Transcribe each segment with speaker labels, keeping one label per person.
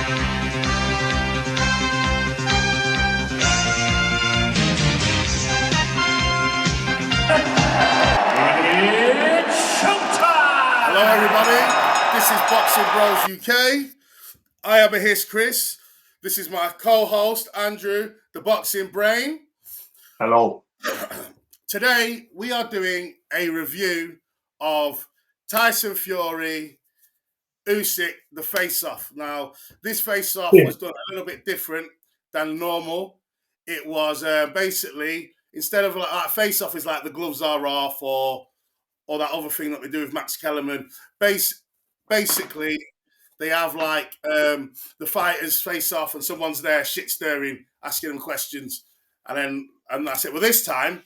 Speaker 1: Hello everybody, this is Boxing Bros UK. I am his Chris. This is my co-host Andrew, the Boxing Brain.
Speaker 2: Hello.
Speaker 1: Today we are doing a review of Tyson Fury, Usyk, the face-off. Now, this face-off was done a little bit different than normal. It was basically, instead of like face-off is like the gloves are off or that other thing that they do with Max Kellerman. Basically, they have like the fighters face off and someone's there shit stirring, asking them questions, and that's it. Well, this time,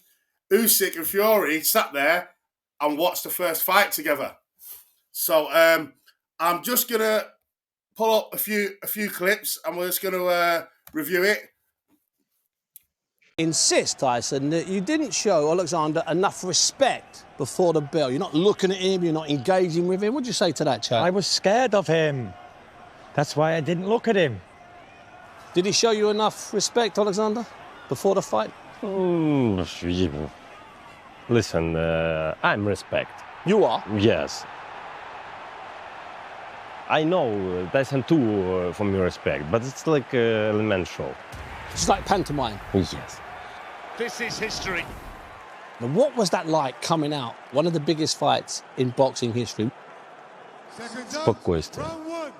Speaker 1: Usyk and Fury sat there and watched the first fight together. So I'm just gonna pull up a few clips and we're just gonna review it.
Speaker 3: Insist, Tyson, that you didn't show Alexander enough respect before the bell. You're not looking at him, you're not engaging with him. What do you say to that, chap?
Speaker 4: I was scared of him. That's why I didn't look at him.
Speaker 3: Did he show you enough respect, Alexander, before the fight?
Speaker 5: Listen, I'm respect.
Speaker 3: You are?
Speaker 5: Yes. I know Tyson too from your respect, but it's like a elemental.
Speaker 3: It's like pantomime.
Speaker 5: Yes.
Speaker 6: This is history.
Speaker 3: Now, what was that like coming out? One of the biggest fights in boxing history.
Speaker 5: Спокойствие.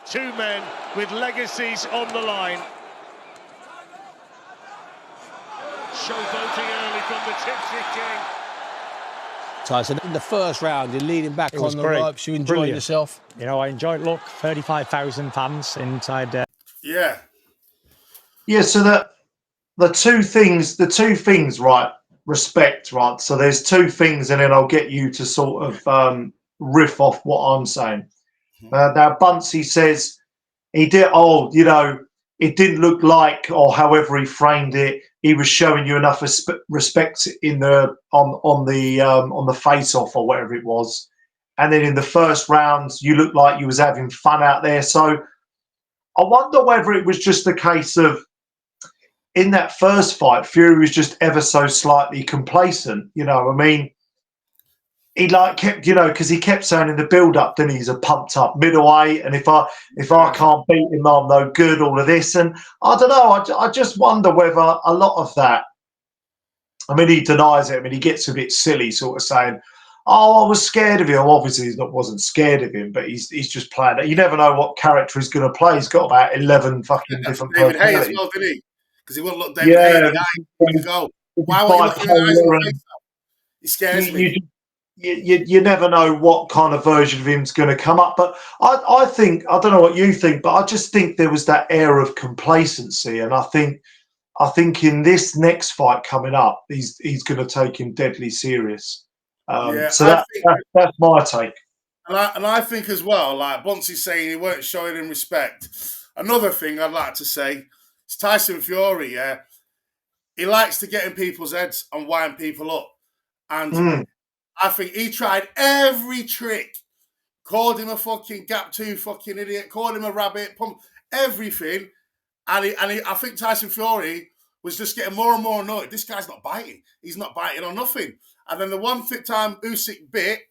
Speaker 6: Two men with legacies on the line. Showboating early from the Tipsy King.
Speaker 3: Tyson, in the first round, you're leaning back
Speaker 4: It
Speaker 3: on
Speaker 4: was
Speaker 3: the
Speaker 4: great.
Speaker 3: ropes. You enjoyed
Speaker 4: Brilliant.
Speaker 3: yourself.
Speaker 4: You know, I enjoyed. Look, 35,000 fans inside there.
Speaker 1: Yeah.
Speaker 2: Yeah, so the two things, right? Respect, right? So there's two things, and then I'll get you to sort of riff off what I'm saying. Now, Buncey says he did. Oh, you know, it didn't look like, or however he framed it, he was showing you enough respect in the on the face-off or whatever it was. And then in the first rounds, you looked like you was having fun out there. So I wonder whether it was just a case of, in that first fight, Fury was just ever so slightly complacent. You know, I mean, he like kept, you know, because he kept saying in the build-up, didn't he, he's a pumped-up middleweight, and if I can't beat him, I'm no good. All of this, and I don't know. I just wonder whether a lot of that. I mean, he denies it. I mean, he gets a bit silly, sort of saying, "Oh, I was scared of him." Obviously, he wasn't scared of him, but he's just playing it. You never know what character he's going to play. He's got about 11 fucking different
Speaker 1: David Hay as
Speaker 2: personalities.
Speaker 1: well, didn't he? Because he wouldn't look David Hay in the eye. He would go, why won't you look in the eyes of the face? He scares me.
Speaker 2: You never know what kind of version of him's going to come up. But I think, I don't know what you think, but I just think there was that air of complacency. And I think in this next fight coming up, he's going to take him deadly serious. So that's my take.
Speaker 1: And I think as well, like Buncey's saying, he weren't showing him respect. Another thing I'd like to say is Tyson Fury, yeah, he likes to get in people's heads and wind people up. And I think he tried every trick. Called him a fucking gap tooth fucking idiot, called him a rabbit, everything. And I think Tyson Fury was just getting more and more annoyed. This guy's not biting. He's not biting on nothing. And then the one time Usyk bit,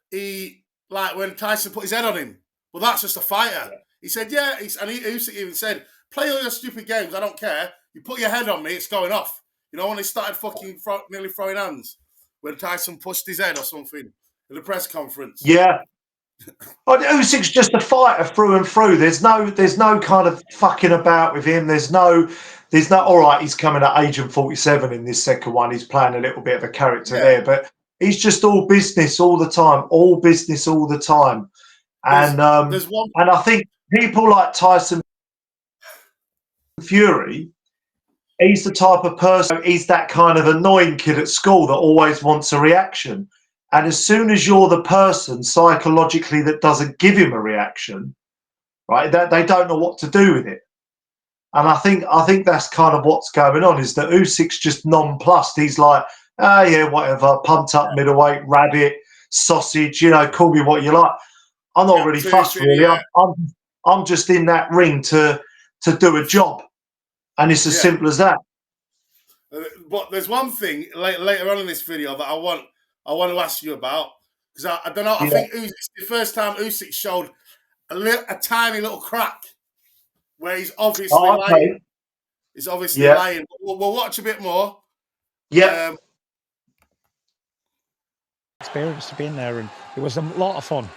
Speaker 1: he, like when Tyson put his head on him, well, that's just a fighter. He said, yeah, Usyk even said, play all your stupid games, I don't care. You put your head on me, it's going off. You know, when they started fucking nearly throwing hands, when Tyson pushed his head or something at the press conference.
Speaker 2: Yeah. But Usyk's just a fighter through and through. There's no kind of fucking about with him. There's no. All right, he's coming at Agent 47 in this second one. He's playing a little bit of a character there, but he's just all business all the time. All business all the time. And and I think people like Tyson Fury, he's the type of person. He's that kind of annoying kid at school that always wants a reaction. And as soon as you're the person psychologically that doesn't give him a reaction, right, they don't know what to do with it. And I think that's kind of what's going on, is that Usyk's just nonplussed. He's like, yeah, whatever, pumped up middleweight, rabbit, sausage, you know, call me what you like. I'm not
Speaker 1: Yeah,
Speaker 2: really
Speaker 1: so
Speaker 2: fussed, really. I'm just in that ring to do a job, and it's as simple as that.
Speaker 1: But there's one thing later on in this video that I want to ask you about, because I don't know. I think it's the first time Usyk showed a tiny little crack where he's obviously lying. He's obviously lying. We'll watch a bit more.
Speaker 2: Yeah.
Speaker 4: Experience to be in there, and it was a lot of fun.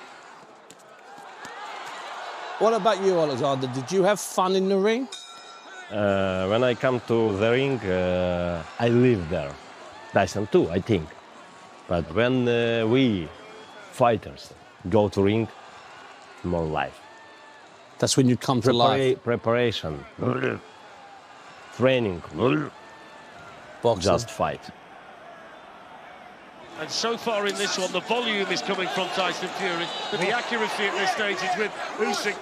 Speaker 3: What about you, Alexander? Did you have fun in the ring?
Speaker 5: When I come to the ring, I live there. Tyson too, I think. But when we fighters go to ring, more life.
Speaker 3: That's when you come to life.
Speaker 5: Preparation, training,
Speaker 3: Boxing.
Speaker 5: just fight.
Speaker 6: And so far in this one, the volume is coming from Tyson Fury, but the accuracy at this stage is with Usyk.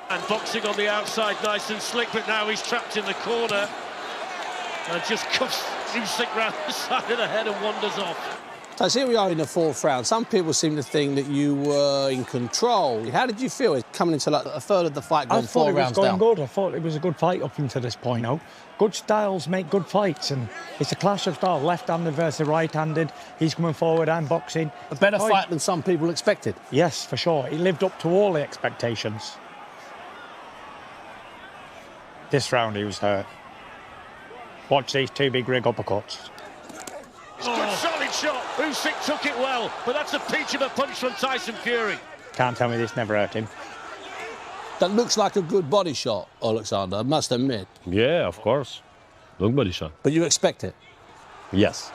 Speaker 6: And boxing on the outside, nice and slick, but now he's trapped in the corner. And just cuffs Usyk round the side of the head and wanders off.
Speaker 3: So here we are in the fourth round. Some people seem to think that you were in control. How did you feel coming into like a third of the fight, going 4 rounds down?
Speaker 4: I thought it was going good. I thought it was a good fight up until this point. Good styles make good fights, and it's a clash of style. Left-handed versus right-handed. He's coming forward, I'm boxing.
Speaker 3: A better fight than some people expected.
Speaker 4: Yes, for sure. He lived up to all the expectations. This round he was hurt. Watch these 2 big rig uppercuts.
Speaker 6: Good solid shot. Usyk took it well, but that's a peach of a punch from Tyson Fury.
Speaker 4: Can't tell me this never hurt him.
Speaker 3: That looks like a good body shot, Alexander, I must admit.
Speaker 5: Yeah, of course. Look body shot.
Speaker 3: But you expect it?
Speaker 5: Yes.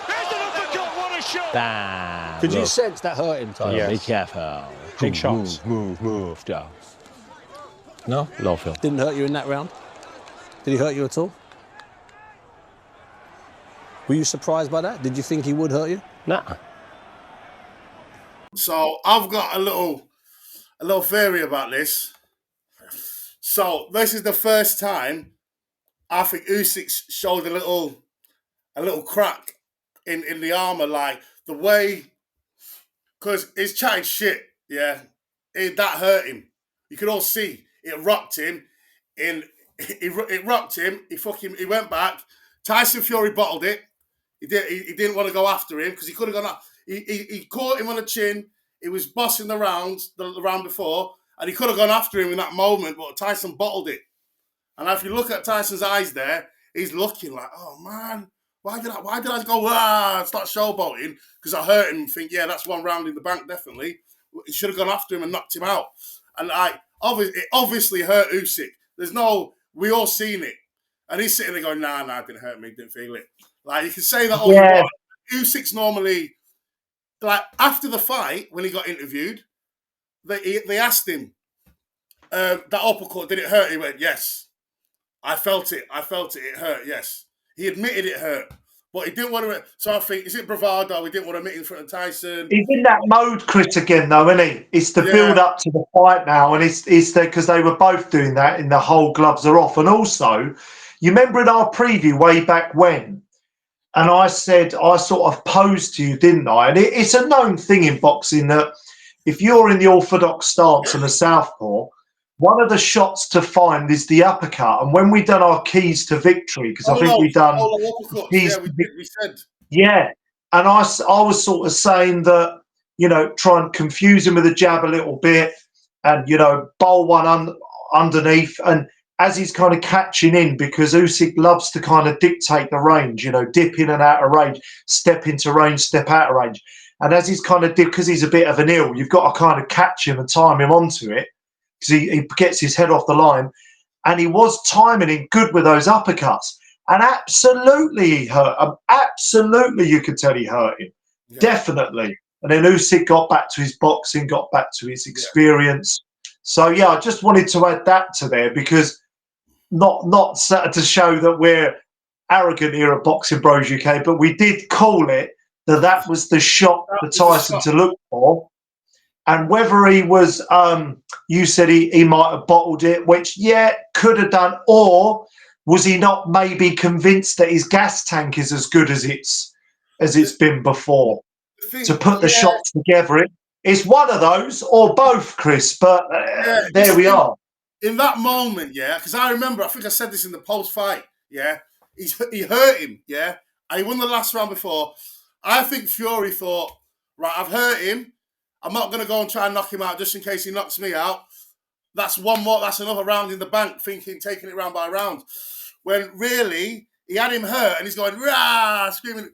Speaker 6: There's an uppercut, what a shot!
Speaker 5: Damn.
Speaker 3: Did you sense that hurt him, Tyson?
Speaker 5: Yeah, be careful.
Speaker 4: Big shots.
Speaker 5: Move, down.
Speaker 3: No?
Speaker 5: No, Phil.
Speaker 3: Didn't hurt you in that round? Did he hurt you at all? Were you surprised by that? Did you think he would hurt you?
Speaker 5: Nah.
Speaker 1: So I've got a little theory about this. So this is the first time I think Usyk showed a little crack in the armor, like the way, because he's chatting shit. Yeah, that hurt him. You could all see it rocked him. It rocked him. He went back. Tyson Fury bottled it. He didn't want to go after him because he could have gone up. He caught him on the chin. He was bossing the round before, and he could have gone after him in that moment, but Tyson bottled it. And if you look at Tyson's eyes there, he's looking like, oh man, why did I go start showboating? Because I hurt him and think, yeah, that's 1 round in the bank, definitely. He should have gone after him and knocked him out. And it obviously hurt Usyk. We all seen it. And he's sitting there going, nah, it didn't hurt me, didn't feel it. Like, you can say that all you want. Usyk's normally, like, after the fight, when he got interviewed, they asked him, that uppercut, did it hurt? He went, yes. I felt it, it hurt, yes. He admitted it hurt. But he didn't want to, so I think, is it bravado? He didn't want to admit in front of Tyson.
Speaker 2: He's in that mode, Chris, again, though, isn't he? It's the build up to the fight now, and it's because they were both doing that in the whole gloves are off. And also, you remember in our preview way back when, and I said, I sort of posed to you, didn't I? And it's a known thing in boxing that if you're in the orthodox stance and the southpaw, one of the shots to find is the uppercut. And when we done our keys to victory, because I think we done keys
Speaker 1: we said.
Speaker 2: Yeah. And I was sort of saying that, try and confuse him with a jab a little bit and, bowl one underneath. And as he's kind of catching in, because Usyk loves to kind of dictate the range, dip in and out of range, step into range, step out of range. And as he's kind of because he's a bit of an ill, you've got to kind of catch him and time him onto it because he gets his head off the line. And he was timing him good with those uppercuts. And absolutely he hurt him. Absolutely, you could tell he hurt him. Yeah. Definitely. And then Usyk got back to his boxing, got back to his experience. Yeah. So, yeah, I just wanted to add that to there because not to show that we're arrogant here at Boxing Bros UK, but we did call it that was the shot for Tyson to look for. And whether he was, you said he might have bottled it, which, yeah, could have done, or was he not maybe convinced that his gas tank is as good as it's been before? To put the shots together, It's one of those or both, Chris. But there we are.
Speaker 1: In that moment, yeah, because I remember, I think I said this in the post-fight, yeah, he hurt him, yeah, and he won the last round before. I think Fury thought, right, I've hurt him. I'm not going to go and try and knock him out just in case he knocks me out. That's another round in the bank, thinking, taking it round by round. When really, he had him hurt and he's going, rah, screaming.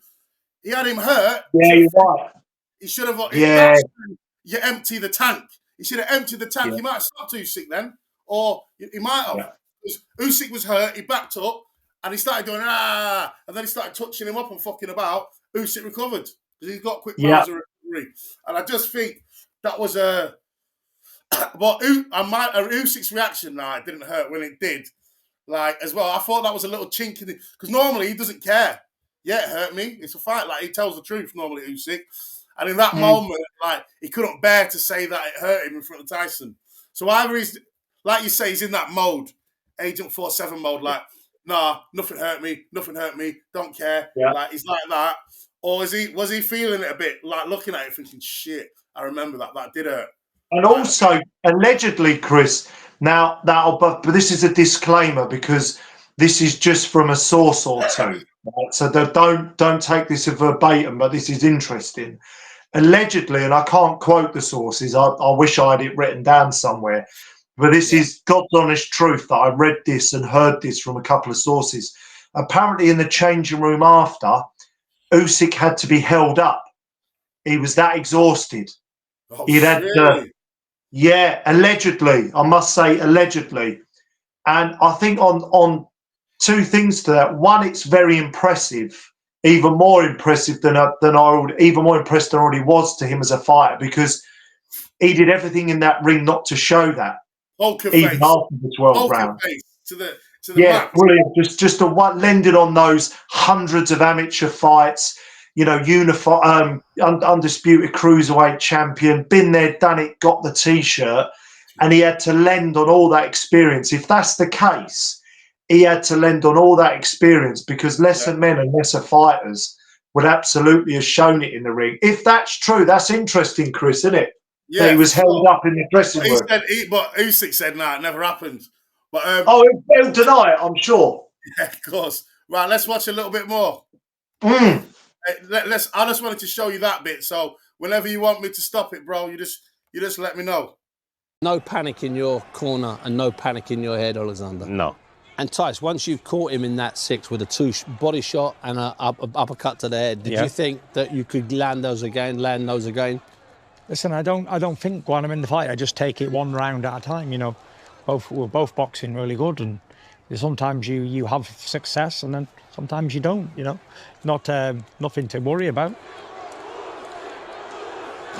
Speaker 1: He had him hurt.
Speaker 2: Yeah, you're right.
Speaker 1: He should have,
Speaker 2: yeah.
Speaker 1: You empty the tank. He should have emptied the tank. He might have stopped Usyk then. Or he might have. Yeah. Usyk was hurt, he backed up, and he started going, and then he started touching him up and fucking about. Usyk recovered, because he's got quick powers of recovery. And I just think that was a... But Usyk's reaction now, it didn't hurt when it did. Like, as well, I thought that was a little chink in the... Because normally he doesn't care. Yeah, it hurt me. It's a fight. Like, he tells the truth, normally, Usyk. And in that moment, like, he couldn't bear to say that it hurt him in front of Tyson. So either he's... Like you say, he's in that mode, Agent 47 mode, like, nah, nothing hurt me, don't care. Yeah. Like, he's like that. Or was he feeling it a bit, like looking at it thinking, shit, I remember that did hurt.
Speaker 2: And also, allegedly, Chris, but this is a disclaimer because this is just from a source or two. Right? So don't take this as verbatim, but this is interesting. Allegedly, and I can't quote the sources, I wish I had it written down somewhere, but this is God's honest truth that I read this and heard this from a couple of sources. Apparently in the changing room after, Usyk had to be held up. He was that exhausted.
Speaker 1: Oh, He'd had to,
Speaker 2: allegedly. I must say allegedly. And I think on two things to that. One, it's very impressive, even more impressive than I already was to him as a fighter, because he did everything in that ring not to show that.
Speaker 1: Poker
Speaker 2: even
Speaker 1: face.
Speaker 2: after the 12th round.
Speaker 1: Face to the
Speaker 2: max. Brilliant. Just a one lended on those hundreds of amateur fights, undisputed cruiserweight champion, been there, done it, got the t-shirt, and he had to lend on all that experience. If that's the case, he had to lend on all that experience, because lesser men and lesser fighters would absolutely have shown it in the ring. If that's true, that's interesting, Chris, isn't it? Yeah, he was held up in the dressing room.
Speaker 1: But Usyk said, "Nah, it never happened." But
Speaker 2: he'll deny it, I'm sure.
Speaker 1: Yeah, of course. Right, let's watch a little bit more.
Speaker 2: Mm.
Speaker 1: I just wanted to show you that bit. So whenever you want me to stop it, bro, you just let me know.
Speaker 3: No panic in your corner and no panic in your head, Alexander.
Speaker 5: No.
Speaker 3: And Tice, once you caught him in that 6 with a body shot and an uppercut to the head, did you think that you could land those again?
Speaker 4: Listen, I don't think when I'm in the fight, I just take it one round at a time. We're both boxing really good, and sometimes you have success, and then sometimes you don't. Nothing to worry about.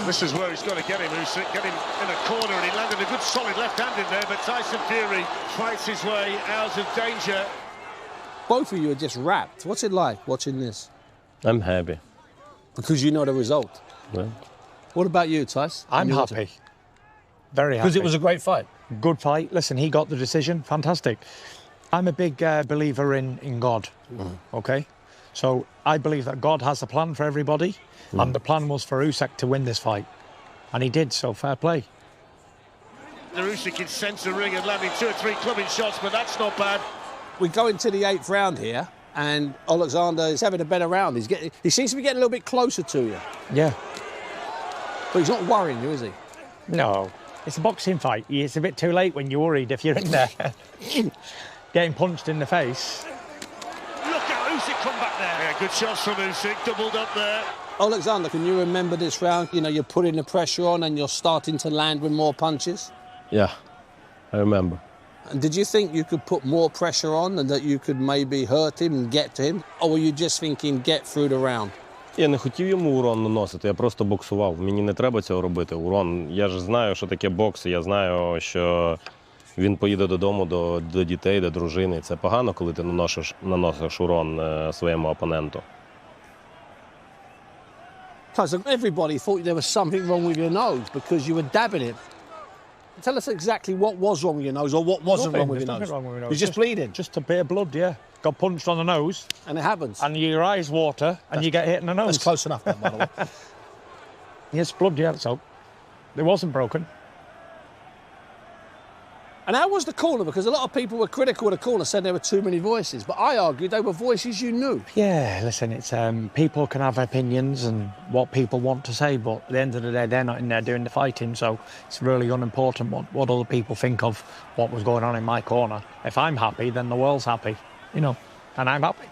Speaker 6: This is where he's got to get him, Usyk, get him in a corner, and he landed a good solid left hand in there, but Tyson Fury fights his way out of danger.
Speaker 3: Both of you are just wrapped. What's it like watching this?
Speaker 5: I'm happy.
Speaker 3: Because you know the result?
Speaker 5: Well.
Speaker 3: What about you, Tyson?
Speaker 4: I'm happy. Very happy.
Speaker 3: Because it was a great fight?
Speaker 4: Good fight. Listen, he got the decision. Fantastic. I'm a big believer in God, okay? So I believe that God has a plan for everybody, and the plan was for Usyk to win this fight. And he did, so fair play.
Speaker 6: Usyk can sense the ring and landing 2 or 3 clubbing shots, but that's not bad.
Speaker 3: We go into the 8th round here, and Alexander is having a better round. He seems to be getting a little bit closer to you.
Speaker 4: Yeah.
Speaker 3: But he's not worrying you, is he?
Speaker 4: No. It's a boxing fight. It's a bit too late when you're worried if you're in there. Getting punched in the face.
Speaker 6: Look at Usyk come back there. Yeah, good shots from Usyk, doubled up there.
Speaker 3: Alexander, can you remember this round? You're putting the pressure on and you're starting to land with more punches?
Speaker 5: Yeah, I remember.
Speaker 3: And did you think you could put more pressure on and that you could maybe hurt him and get to him? Or were you just thinking, get through the round?
Speaker 5: Я не хотів йому урон наносити, я просто боксував. Мені не треба цього робити, урон. Я ж знаю, що таке бокс, я знаю, що він поїде додому до дітей, до дружини. Це погано, коли ти наносиш урон своєму опоненту.
Speaker 3: Everybody thought there was something wrong with your nose because you were dabbing it. Tell us exactly what was wrong with your nose or what wasn't wrong with your nose.
Speaker 4: Wrong with my nose.
Speaker 3: You're just bleeding?
Speaker 4: Just a bit of blood, yeah. Got punched on the nose.
Speaker 3: And it happens.
Speaker 4: And your eyes water and you get hit in the nose.
Speaker 3: That's close enough, then, by the way.
Speaker 4: Yes, blood, yeah, so. It wasn't broken.
Speaker 3: And how was the corner? Because a lot of people were critical of the corner, said there were too many voices. But I argued they were voices you knew.
Speaker 4: Yeah, listen, it's people can have opinions and what people want to say, but at the end of the day, they're not in there doing the fighting, so it's really unimportant what other people think of what was going on in my corner. If I'm happy, then the world's happy, you know, and I'm happy.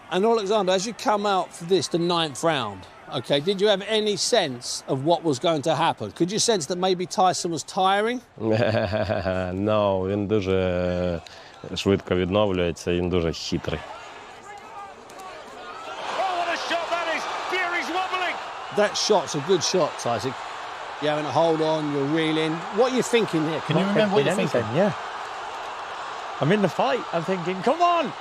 Speaker 3: And Alexander, as you come out for this, the 9th round, okay, did you have any sense of what was going to happen? Could you sense that maybe Tyson was tiring?
Speaker 5: No, він дуже швидко відновлюється, він дуже хитрий.
Speaker 6: Oh, what a shot that is! Fury's wobbling!
Speaker 3: That shot's a good shot, Tyson. You're having a hold on, you're reeling. What are you thinking here? Can you remember what you're thinking?
Speaker 4: Yeah. I'm in the fight. I'm thinking, come on!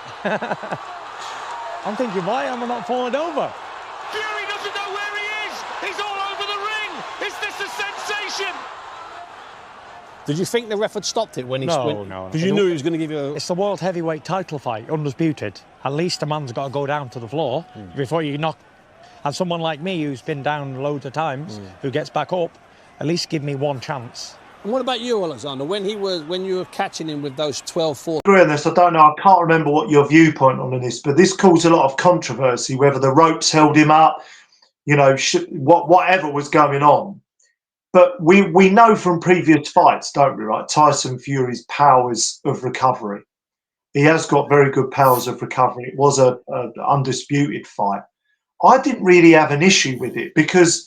Speaker 4: I'm thinking, why am I not falling over?
Speaker 6: Fury doesn't know where he is! He's all over the ring! Is this a sensation?
Speaker 3: Did you think the ref had stopped it when he
Speaker 4: No.
Speaker 3: Because you knew he was going to give you a...
Speaker 4: It's the world heavyweight title fight, undisputed. At least a man's got to go down to the floor before you knock. And someone like me who's been down loads of times, who gets back up, at least give me one chance.
Speaker 3: And what about you, Alexander? When you were catching him with those 12-4...
Speaker 2: Agree on this. I don't know. I can't remember what your viewpoint on this, but this caused a lot of controversy, whether the ropes held him up, you know, whatever was going on. But we know from previous fights, don't we, right? Tyson Fury's powers of recovery. He has got very good powers of recovery. It was a undisputed fight. I didn't really have an issue with it because,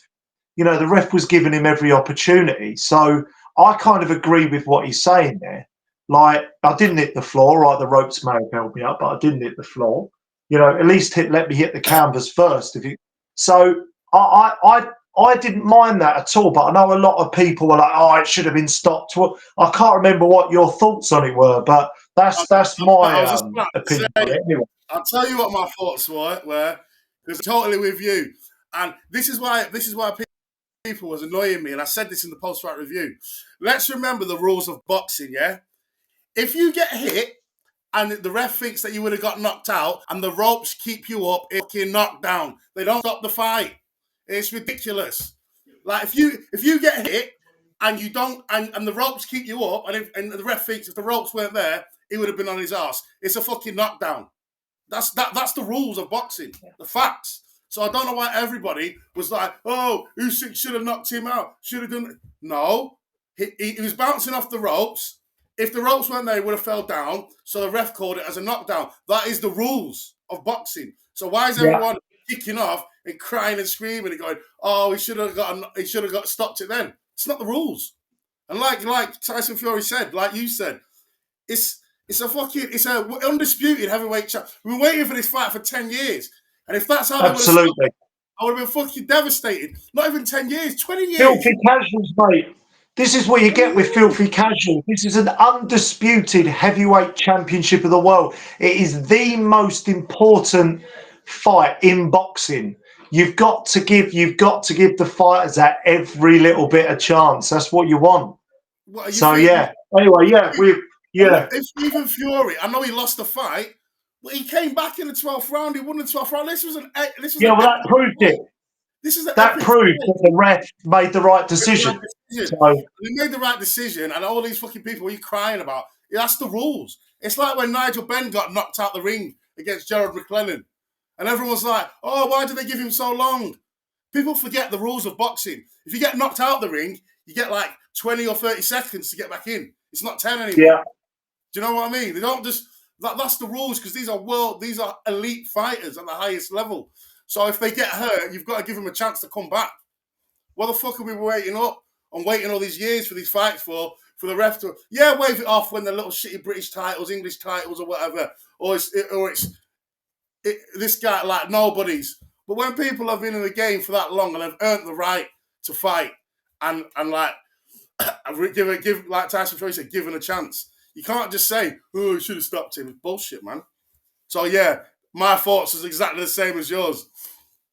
Speaker 2: you know, the ref was giving him every opportunity. So I kind of agree with what he's saying there. Like, I didn't hit the floor, right? The ropes may have held me up, but I didn't hit the floor. You know, at least let me hit the canvas first. So I didn't mind that at all, but I know a lot of people were like, "Oh, it should have been stopped." Well, I can't remember what your thoughts on it were, but that's my opinion on it anyway.
Speaker 1: I'll tell you what my thoughts were because I'm totally with you, and this is why people was annoying me, and I said this in the post-fight review. Let's remember the rules of boxing, yeah? If you get hit and the ref thinks that you would have got knocked out and the ropes keep you up, it's fucking knocked down. They don't stop the fight. It's ridiculous. Like, if you get hit and you don't, and the ropes keep you up, and the ref thinks if the ropes weren't there, he would have been on his ass. It's a fucking knockdown. That's the rules of boxing, the facts. So I don't know why everybody was like, "Oh, Usyk should have knocked him out. Should have done." No, he was bouncing off the ropes. If the ropes weren't there, he would have fell down. So the ref called it as a knockdown. That is the rules of boxing. So why is everyone kicking off and crying and screaming and going, "Oh, he should have got stopped it then"? It's not the rules. And like Tyson Fury said, like you said, it's a undisputed heavyweight champ. We've been waiting for this fight for 10 years. And if that's how
Speaker 2: absolutely,
Speaker 1: I would have been fucking devastated. Not even 10 years, 20 years.
Speaker 2: Filthy casuals, mate. This is what you get with filthy casuals. This is an undisputed heavyweight championship of the world. It is the most important fight in boxing. You've got to give the fighters that every little bit of chance. That's what you want. Anyway,
Speaker 1: If even Fury, I know he lost the fight, but he came back in the 12th round. He won the 12th round.
Speaker 2: That proved it. That proved that the ref made the right decision.
Speaker 1: He made the right decision, and all these fucking people are crying about. That's the rules. It's like when Nigel Benn got knocked out the ring against Gerald McClellan, and everyone was like, "Oh, why did they give him so long?" People forget the rules of boxing. If you get knocked out the ring, you get like 20 or 30 seconds to get back in. It's not 10 anymore.
Speaker 2: Yeah.
Speaker 1: Do you know what I mean? They don't just that's the rules because these are elite fighters at the highest level. So if they get hurt, you've got to give them a chance to come back. What the fuck are we waiting all these years for these fights for the ref to wave it off when the little shitty British titles, English titles, or whatever, or it's this guy like nobody's. But when people have been in the game for that long and have earned the right to fight and like give like Tyson Fury said, given a chance, you can't just say, "Oh, you should have stopped him." It's bullshit, man. So my thoughts is exactly the same as yours.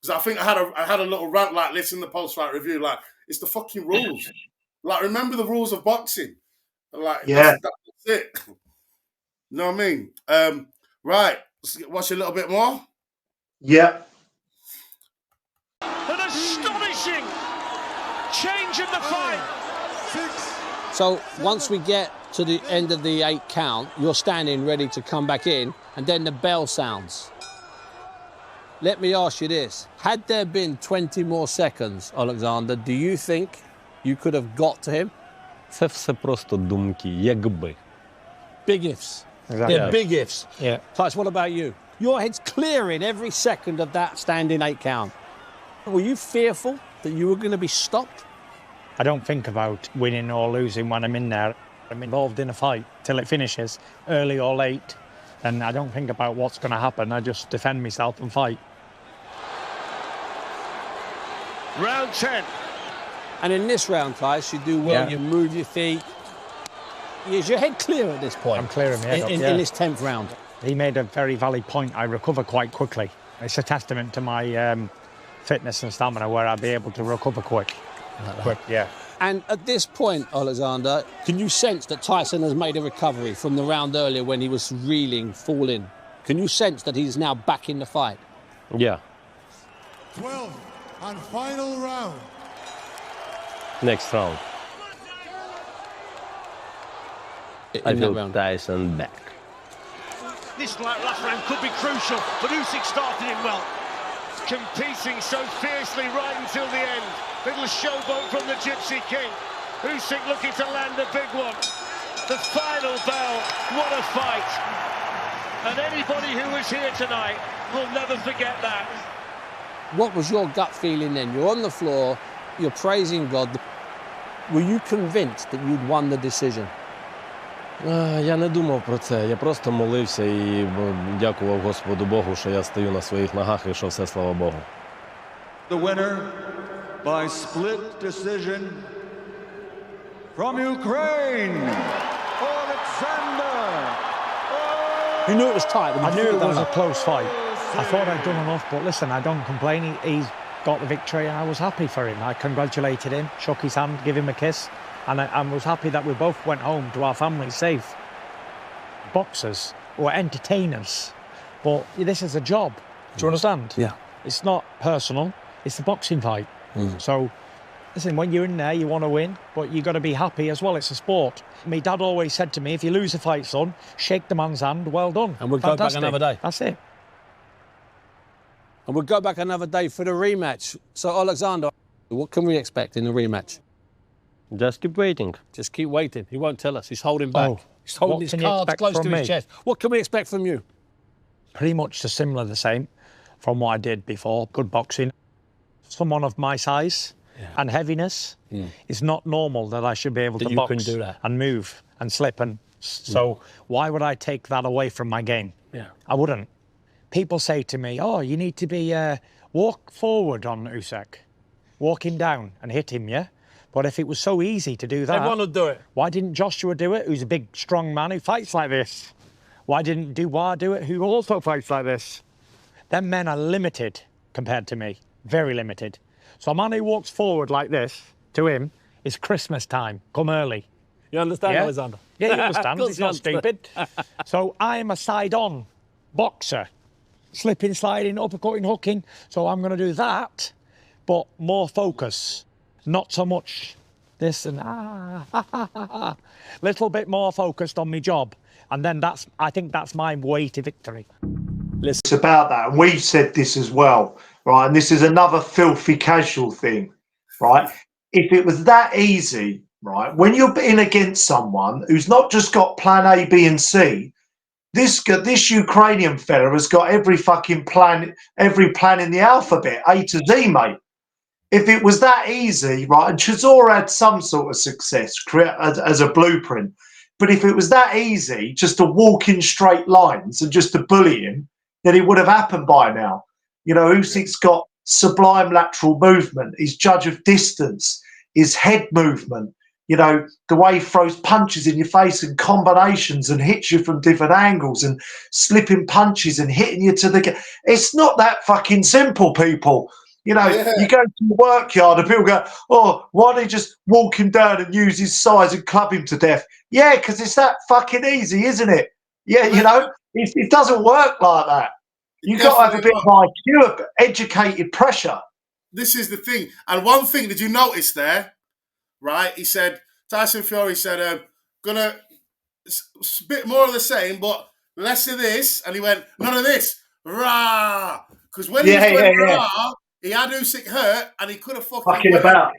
Speaker 1: Because I think I had a little rant like this in the post-fight review. Like, it's the fucking rules. Like, remember the rules of boxing. Like, that's it. You know what I mean? Right. Let's watch a little bit more.
Speaker 2: Yeah.
Speaker 6: An astonishing change in the fight.
Speaker 3: So once we get to the end of the 8 count, you're standing ready to come back in, and then the bell sounds. Let me ask you this. Had there been 20 more seconds, Alexander, do you think you could have got to him?
Speaker 5: Це все просто думки, якби.
Speaker 3: Big ifs.
Speaker 4: Exactly.
Speaker 3: They're big ifs.
Speaker 4: Yeah.
Speaker 3: Tyson, what about you? Your head's clearing every second of that standing 8 count. Were you fearful that you were going to be stopped?
Speaker 4: I don't think about winning or losing when I'm in there. I'm involved in a fight till it finishes, early or late, and I don't think about what's going to happen. I just defend myself and fight.
Speaker 6: Round 10.
Speaker 3: And in this round, Tyson, you do well, you move your feet. Is your head clear at this point?
Speaker 4: I'm clearing my head up,
Speaker 3: in this 10th round.
Speaker 4: He made a very valid point. I recover quite quickly. It's a testament to my fitness and stamina where I'll be able to recover quick. Yeah.
Speaker 3: And at this point, Alexander, can you sense that Tyson has made a recovery from the round earlier when he was reeling, falling? Can you sense that he's now back in the fight?
Speaker 5: Yeah.
Speaker 7: 12 and final round.
Speaker 5: Next round. I feel Tyson back.
Speaker 6: This last round could be crucial, but Usyk started him well. Competing so fiercely right until the end. Little showboat from the Gypsy King. Usyk looking to land a big one. The final bell, what a fight. And anybody who was here tonight will never forget that.
Speaker 3: What was your gut feeling then? You're on the floor, you're praising God. Were you convinced that you'd won the decision?
Speaker 5: Я не думав про це, я просто молився і дякував Господу Богу, що я стою на своїх ногах і що все, слава Богу.
Speaker 8: The winner by split decision from Ukraine, Alexander.
Speaker 3: You knew it was tight.
Speaker 4: I knew it was a close fight. I thought I'd done enough, but listen, I don't complain. He's got the victory and I was happy for him. I congratulated him, shook his hand, gave him a kiss. And I was happy that we both went home to our families safe. Boxers or entertainers, but this is a job. Do you understand?
Speaker 3: Yeah.
Speaker 4: It's not personal. It's a boxing fight. So, listen, when you're in there, you want to win, but you got to be happy as well. It's a sport. My dad always said to me, if you lose a fight, son, shake the man's hand, well done.
Speaker 3: And we'll go back another day.
Speaker 4: That's it.
Speaker 3: And we'll go back another day for the rematch. So, Alexander, what can we expect in the rematch?
Speaker 5: Just keep waiting.
Speaker 3: Just keep waiting. He won't tell us. He's holding back. He's holding his cards close to his chest. What can we expect from you?
Speaker 4: Pretty much the same from what I did before. Good boxing. Someone of my size and heaviness, it's not normal that I should be able to box
Speaker 3: do that.
Speaker 4: and move and slip. And so why would I take that away from my game?
Speaker 3: Yeah.
Speaker 4: I wouldn't. People say to me, oh, you need to be walk forward on Usyk, walk him down and hit him, yeah? But if it was so easy to do that...
Speaker 3: Everyone would do it.
Speaker 4: Why didn't Joshua do it, who's a big, strong man who fights like this? Why didn't Dubois do it, who also fights like this? Them men are limited compared to me, very limited. So a man who walks forward like this, to him, is Christmas time, come early.
Speaker 3: You understand, Alexander?
Speaker 4: Yeah, you understand, it's not stupid. So I am a side-on boxer, slipping, sliding, uppercutting, hooking. So I'm going to do that, but more focus. Not so much this and little bit more focused on my job, and then I think that's my way to victory.
Speaker 2: It's about that, and we've said this as well, right? And this is another filthy casual thing, right? If it was that easy, right, when you're in against someone who's not just got plan A, B, and C, this Ukrainian fella has got every fucking plan, every plan in the alphabet, A to Z, mate. If it was that easy, right, and Chisora had some sort of success as a blueprint, but if it was that easy just to walk in straight lines and just to bully him, then it would have happened by now. You know, Usyk's got sublime lateral movement, his judge of distance, his head movement, you know, the way he throws punches in your face and combinations and hits you from different angles and slipping punches and hitting you to the... It's not that fucking simple, people. You know, you go to the work yard and people go, oh, why don't you just walk him down and use his size and club him to death? Yeah, because it's that fucking easy, isn't it? Yeah, you know, it doesn't work like that. You've got to have a bit of IQ, educated pressure.
Speaker 1: This is the thing. And one thing, did you notice there, right? He said Tyson Fury said, gonna a bit more of the same, but less of this. And he went, none of this. Rah! Because when he was going rah, he had Usyk hurt and he could have fucking went
Speaker 2: about.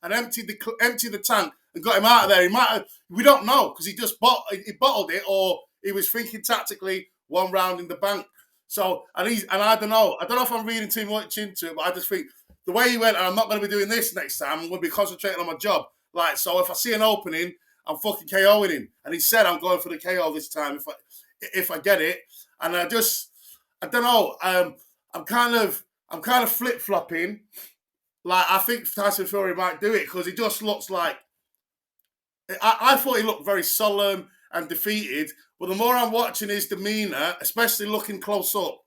Speaker 1: and emptied the tank and got him out of there. He might have, we don't know, because he just bottled it, or he was thinking tactically 1 round in the bank. So, and I don't know if I'm reading too much into it, but I just think the way he went, and I'm not going to be doing this next time, I'm going to be concentrating on my job. Like, so if I see an opening, I'm fucking KOing him. And he said I'm going for the KO this time if I get it. And I don't know. I'm kind of flip-flopping. Like, I think Tyson Fury might do it because he just looks like, I thought he looked very solemn and defeated, but the more I'm watching his demeanor, especially looking close up,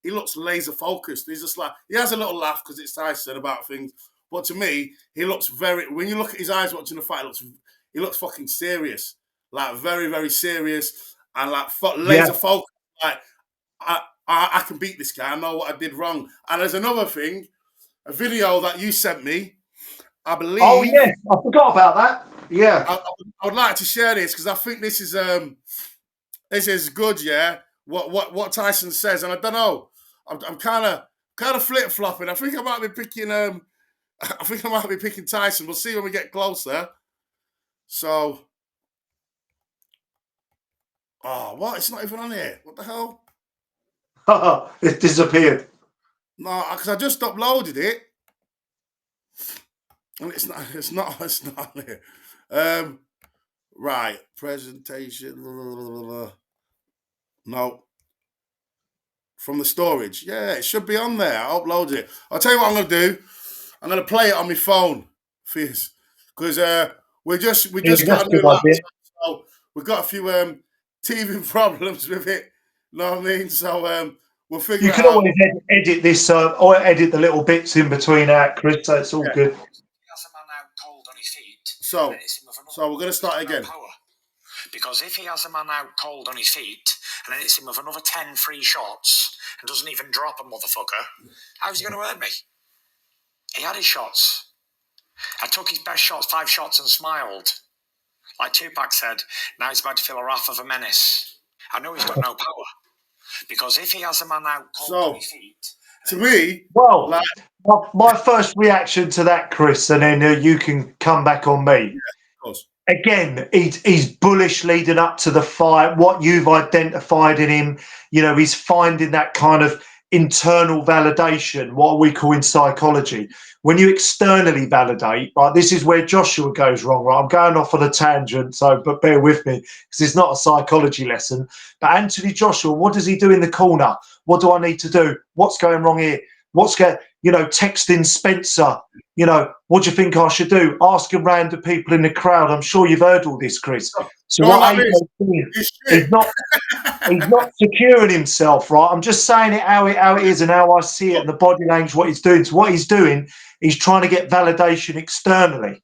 Speaker 1: he looks laser focused. He's just like, he has a little laugh because it's Tyson about things, but to me, he looks when you look at his eyes watching the fight, he looks fucking serious, like very, very serious, and like laser focused. Like, I can beat this guy. I know what I did wrong. And there's another thing, a video that you sent me, I believe.
Speaker 2: Oh yeah, I forgot about that. Yeah,
Speaker 1: I would like to share this because I think this is good. Yeah, what Tyson says, and I don't know. I'm kind of flip flopping. I think I might be picking. I think I might be picking Tyson. We'll see when we get closer. So, what? It's not even on here. What the hell?
Speaker 2: it disappeared.
Speaker 1: No, because I just uploaded it, and it's not on here. Right, presentation. No. From the storage. Yeah, it should be on there. I uploaded it. I'll tell you what I'm going to do. I'm going to play it on my phone, because we just got a new laptop, so we've got a few TV problems with it. You know what I mean? So we'll figure it out.
Speaker 2: You can always edit this, or edit the little bits in between out, Chris, so it's all good.
Speaker 1: So we're going to start again.
Speaker 9: Because if he has a man out cold on his feet and then hits him with another 10 free shots and doesn't even drop a motherfucker, how's he going to hurt me? He had his shots. I took his best shots, 5 shots, and smiled. Like Tupac said, now he's about to feel a wrath of a menace. I know he's got no power. Because if he has a man out cold on his feet...
Speaker 1: To me...
Speaker 2: Well, my first reaction to that, Chris, and then you can come back on me.
Speaker 1: Yeah, of course.
Speaker 2: Again, he's bullish leading up to the fight. What you've identified in him, he's finding that kind of internal validation, what we call in psychology. When you externally validate, right, this is where Joshua goes wrong, right? I'm going off on a tangent, but bear with me, because it's not a psychology lesson. But Anthony Joshua, what does he do in the corner? What do I need to do? What's going wrong here? Texting Spencer, what do you think I should do? Asking random people in the crowd. I'm sure you've heard all this, Chris. So what he's not securing himself, right? I'm just saying it how it is and how I see it, and the body language, what he's doing. So what he's doing, he's trying to get validation externally,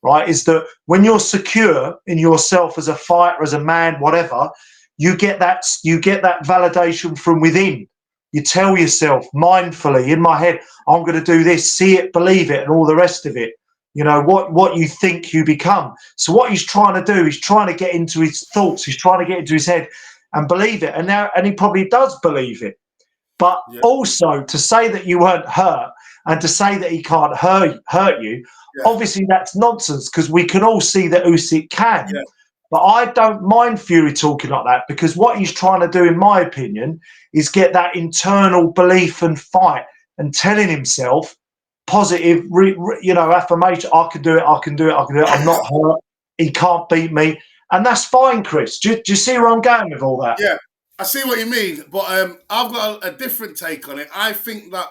Speaker 2: right? Is that when you're secure in yourself as a fighter, as a man, whatever, you get that validation from within. You tell yourself mindfully, in my head, I'm going to do this, see it, believe it, and all the rest of it. What you think you become. So what he's trying to do, he's trying to get into his thoughts, he's trying to get into his head and believe it. And he probably does believe it. But also to say that you weren't hurt and to say that he can't hurt you, obviously that's nonsense, because we can all see that Usyk can. Yeah. But I don't mind Fury talking like that, because what he's trying to do, in my opinion, is get that internal belief and fight and telling himself positive, affirmation. I can do it. I can do it. I can do it. I'm not hurt. He can't beat me. And that's fine, Chris. Do you see where I'm going with all that?
Speaker 1: Yeah, I see what you mean. But I've got a different take on it. I think that,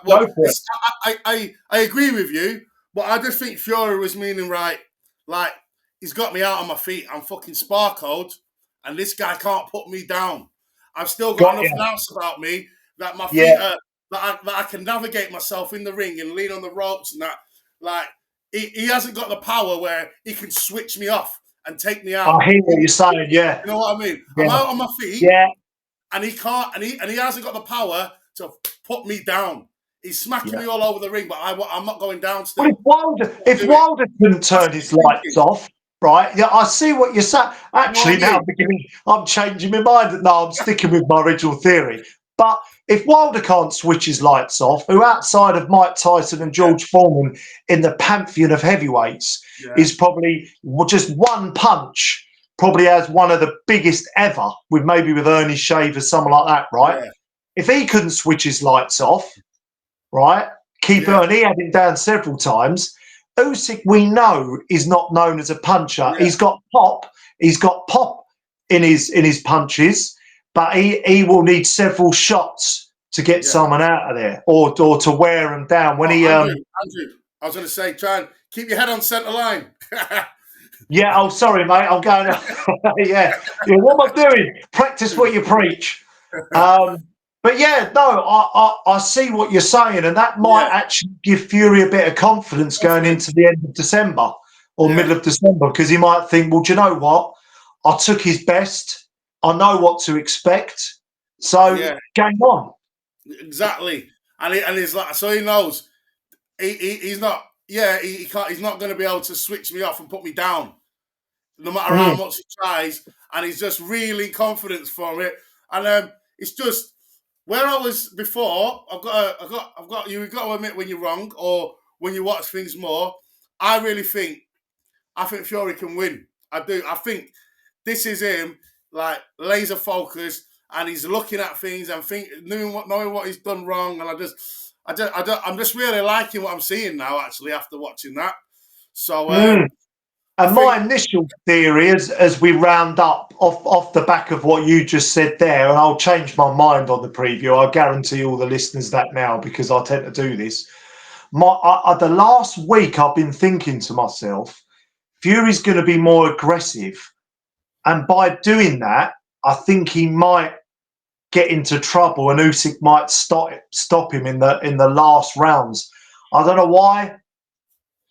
Speaker 1: I agree with you, but I just think Fury was meaning right. Like, he's got me out on my feet. I'm fucking sparkled, and this guy can't put me down. I've still got enough nous about me that my feet are, that I can navigate myself in the ring and lean on the ropes and that. Like, he hasn't got the power where he can switch me off and take me out.
Speaker 2: I hear what you're saying, yeah.
Speaker 1: You know what I mean?
Speaker 2: Yeah.
Speaker 1: I'm out on my feet, and he can't, and he hasn't got the power to put me down. He's smacking me all over the ring, but I'm not going down still.
Speaker 2: Well, if Wilder couldn't turn his lights off, right? Yeah, I see what you're saying. Actually,
Speaker 1: No,
Speaker 2: now I'm changing my mind. No, I'm sticking with my original theory. But if Wilder can't switch his lights off, who outside of Mike Tyson and George Foreman in the pantheon of heavyweights is probably just one punch, probably has one of the biggest ever, with Ernie Shavers, someone like that, right?
Speaker 1: Yeah.
Speaker 2: If he couldn't switch his lights off, right, keep Ernie, he had him down several times. Usyk, we know, is not known as a puncher.
Speaker 1: Yeah.
Speaker 2: He's got pop. He's got pop in his punches, but he will need several shots to get someone out of there, or to wear him down. When
Speaker 1: Andrew, I was going to say, try and keep your head on centre line.
Speaker 2: Yeah. Oh, sorry, mate. I'm going. Yeah. What am I doing? Practice what you preach. But yeah, no, I see what you're saying, and that might actually give Fury a bit of confidence going into the end of December or middle of December, because he might think, well, do you know what? I took his best. I know what to expect. So game on.
Speaker 1: Exactly, and he's like, so he knows he's not. Yeah, he can't. He's not going to be able to switch me off and put me down, no matter how much he tries. And he's just really confident for it. And it's just where I was before. I've got you. You've got to admit when you're wrong or when you watch things more. I think Fury can win. I do. I think this is him, like laser focused, and he's looking at things and knowing what he's done wrong. And I'm just really liking what I'm seeing now. Actually, after watching that, so
Speaker 2: and my initial theory is, as we round up off the back of what you just said there, and I'll change my mind on the preview. I guarantee all the listeners that now, because I tend to do this. The last week I've been thinking to myself, Fury's going to be more aggressive, and by doing that, I think he might get into trouble, and Usyk might stop him in the last rounds. I don't know why,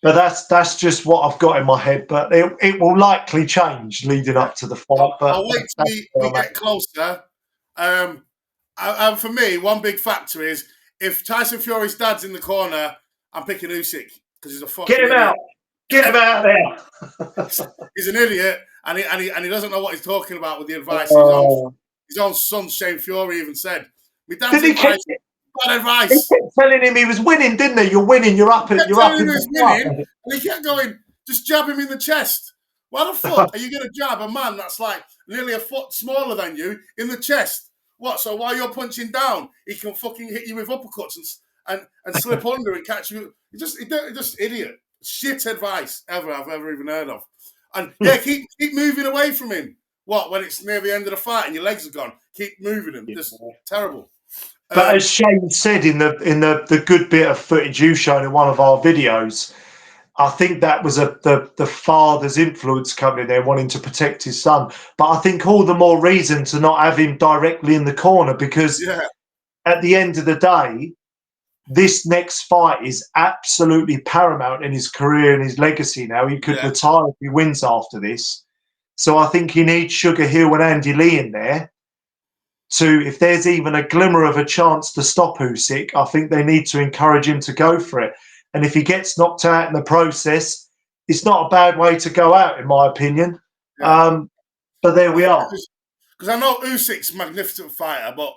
Speaker 2: but that's just what I've got in my head. But it will likely change leading up to the fight. But
Speaker 1: I'll wait till we get closer. And for me, one big factor is if Tyson Fury's dad's in the corner, I'm picking Usyk because he's a fucking
Speaker 2: get him
Speaker 1: idiot.
Speaker 2: out. Get him out there.
Speaker 1: He's an idiot, and he doesn't know what he's talking about with the advice. His own son, Shane Fury, even said, "My dad's advice, bad advice."
Speaker 2: He kept telling him he was winning, didn't he? You're winning. You're up. You're up in the
Speaker 1: winning, and he kept going, "Just jab him in the chest." Why the fuck are you going to jab a man that's like nearly a foot smaller than you in the chest? What? So while you're punching down, he can fucking hit you with uppercuts and slip under and catch you. Just idiot. Shit advice I've ever even heard of. And keep moving away from him. What? When it's near the end of the fight and your legs are gone, keep moving him. Just terrible.
Speaker 2: But as Shane said in the good bit of footage you showed in one of our videos, I think that was the father's influence coming in there, wanting to protect his son. But I think all the more reason to not have him directly in the corner, because at the end of the day, this next fight is absolutely paramount in his career and his legacy now. He could retire if he wins after this. So I think he needs Sugar Hill and Andy Lee in there to, if there's even a glimmer of a chance to stop Usyk, I think they need to encourage him to go for it. And if he gets knocked out in the process, it's not a bad way to go out, in my opinion. But there we are.
Speaker 1: Because I know Usyk's a magnificent fighter, but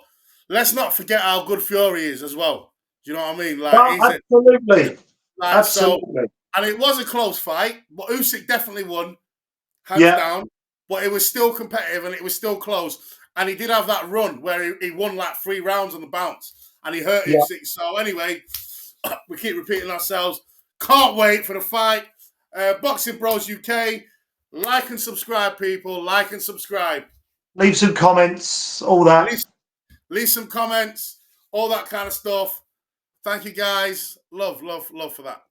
Speaker 1: let's not forget how good Fury is as well. Do you know what I mean? Like,
Speaker 2: absolutely.
Speaker 1: Absolutely. So, and it was a close fight, but Usyk definitely won, hands down. But it was still competitive and it was still close. And he did have that run where he won like 3 rounds on the bounce and he hurt Usyk. So anyway, we keep repeating ourselves. Can't wait for the fight. Boxing Bros UK. Like and subscribe, people. Like and subscribe.
Speaker 2: Leave some comments, all that.
Speaker 1: Leave some comments, all that kind of stuff. Thank you, guys. Love for that.